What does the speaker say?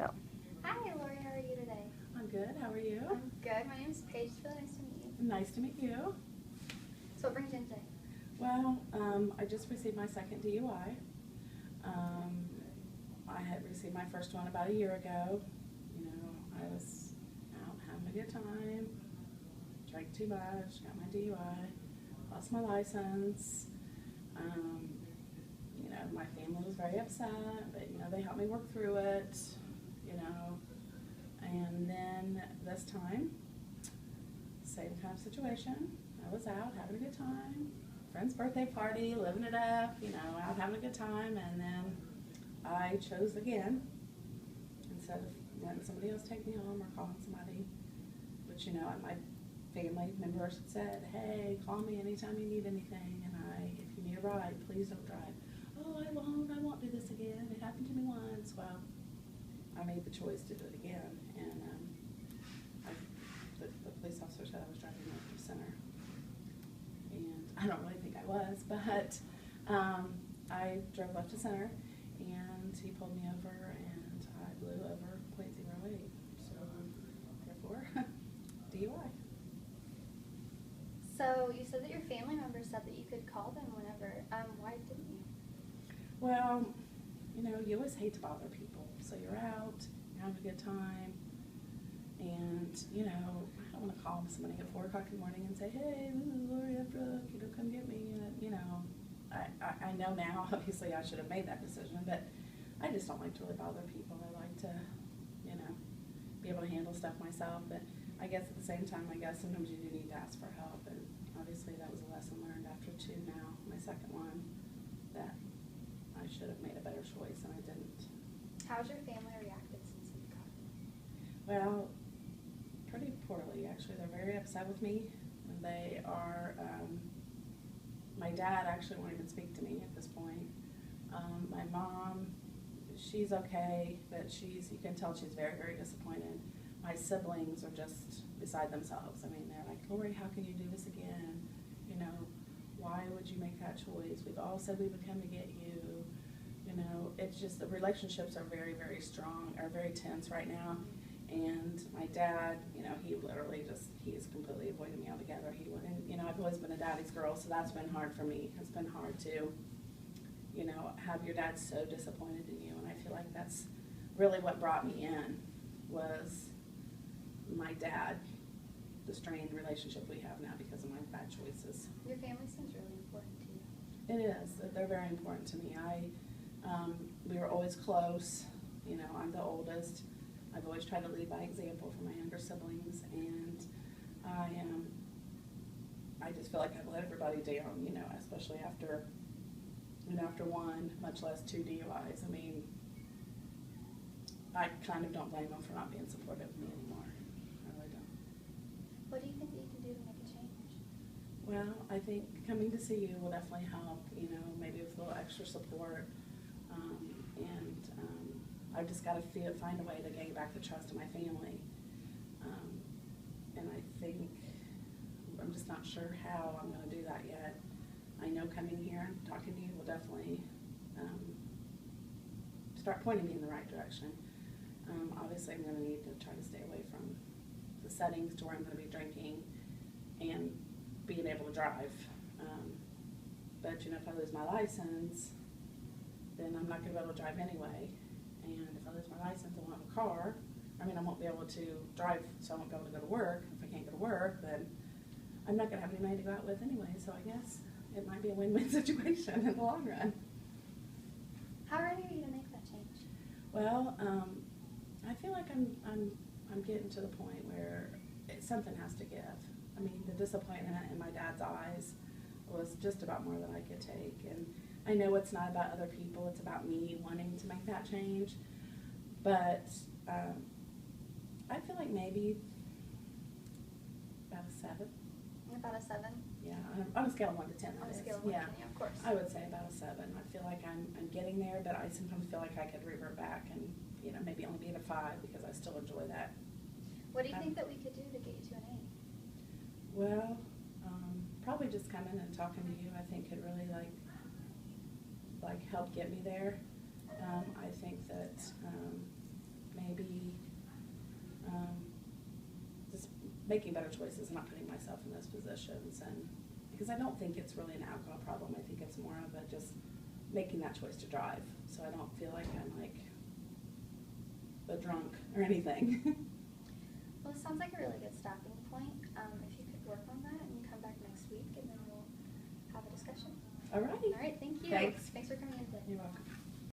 Go. Hi, Lori. How are you today? I'm good. How are you? I'm good. My name is Paige. It's really nice to meet you. Nice to meet you. So what brings you in today? Well, I just received my second DUI. I had received my first one about a year ago. You know, I was out having a good time, drank too much, got my DUI, lost my license. You know, my family was very upset, but you know, they helped me work through it, you know. And then this time, same kind of situation. I was out having a good time, friend's birthday party, living it up, you know, out having a good time, and then I chose again, instead of letting somebody else take me home or calling somebody, which, you know, my family members said, hey, call me anytime you need anything, and if you need a ride, please don't drive. Oh, I won't do this again. It happened to me once. Well, I made the choice to do it again, and the police officer said I was driving north of center, and I don't really think I was, but I drove left to center, and he pulled me over, and I blew over .08, so therefore, DUI. So you said that your family members said that you could call them whenever. Why didn't you? Well, you know, you always hate to bother people, so you're out, you're having a good time, and, you know, I don't want to call somebody at 4 o'clock in the morning and say, hey, this is Lori Brooke, you know, come get me, you know. I know now, obviously, I should have made that decision, but I just don't like to really bother people. I like to, you know, be able to handle stuff myself, but I guess at the same time, I guess sometimes you do need to ask for help, and obviously that was a lesson learned after 2 now, my second one, that I should have made a better choice, and I didn't. How's your family reacted since you got it? Well, pretty poorly, actually. They're very upset with me, and they are, my dad actually won't even speak to me at this point. My mom, she's okay, but you can tell she's very, very disappointed. My siblings are just beside themselves. I mean, they're like, Lori, how can you do this again? You know, why would you make that choice? We've all said we would come to get you. You know, it's just the relationships are very, very strong, are very tense right now. And my dad, you know, he literally he has completely avoided me altogether. He wouldn't, you know, I've always been a daddy's girl, so that's been hard for me. It's been hard to, you know, have your dad so disappointed in you. And I feel like that's really what brought me in, was my dad, the strained relationship we have now because of my bad choices. Your family seems really important to you. It is. They're very important to me. We were always close. You know, I'm the oldest. I've always tried to lead by example for my younger siblings, and I just feel like I've let everybody down, you know, especially after one, much less 2 DUIs. I mean, I kind of don't blame them for not being supportive of me anymore. I really don't. What do you think that you can do to make a change? Well, I think coming to see you will definitely help, you know, maybe with a little extra support. I've just got to find a way to gain back the trust of my family. And I think, I'm just not sure how I'm going to do that yet. I know coming here and talking to you will definitely start pointing me in the right direction. Obviously, I'm going to need to try to stay away from the settings to where I'm going to be drinking and being able to drive. But, you know, if I lose my license, then I'm not going to be able to drive anyway. And if I lose my license, I won't have a car. I mean, I won't be able to drive, so I won't be able to go to work. If I can't go to work, then I'm not going to have any money to go out with anyway. So I guess it might be a win-win situation in the long run. How ready are you to make that change? Well, I feel like I'm getting to the point where something has to give. I mean, the disappointment in my dad's eyes was just about more than I could take. And I know it's not about other people, it's about me wanting to make that change. But I feel like maybe about a 7. About a 7? Yeah, on a scale of 1 to 10. On a scale of 1 to 10, yeah, of course. I would say about a 7. I feel like I'm getting there, but I sometimes feel like I could revert back and, you know, maybe only be at a 5 because I still enjoy that. What do you think that we could do to get you to an 8? Well, probably just coming and talking to you, I think could really help get me there. I think that maybe making better choices and not putting myself in those positions. And because I don't think it's really an alcohol problem. I think it's more of a just making that choice to drive. So I don't feel like I'm like a drunk or anything. Well, it sounds like a really good stopping point. If you could work on that and come back next week, and then we'll have a discussion. All right. All right, thank you. Thanks. Thanks for coming in today. You're welcome.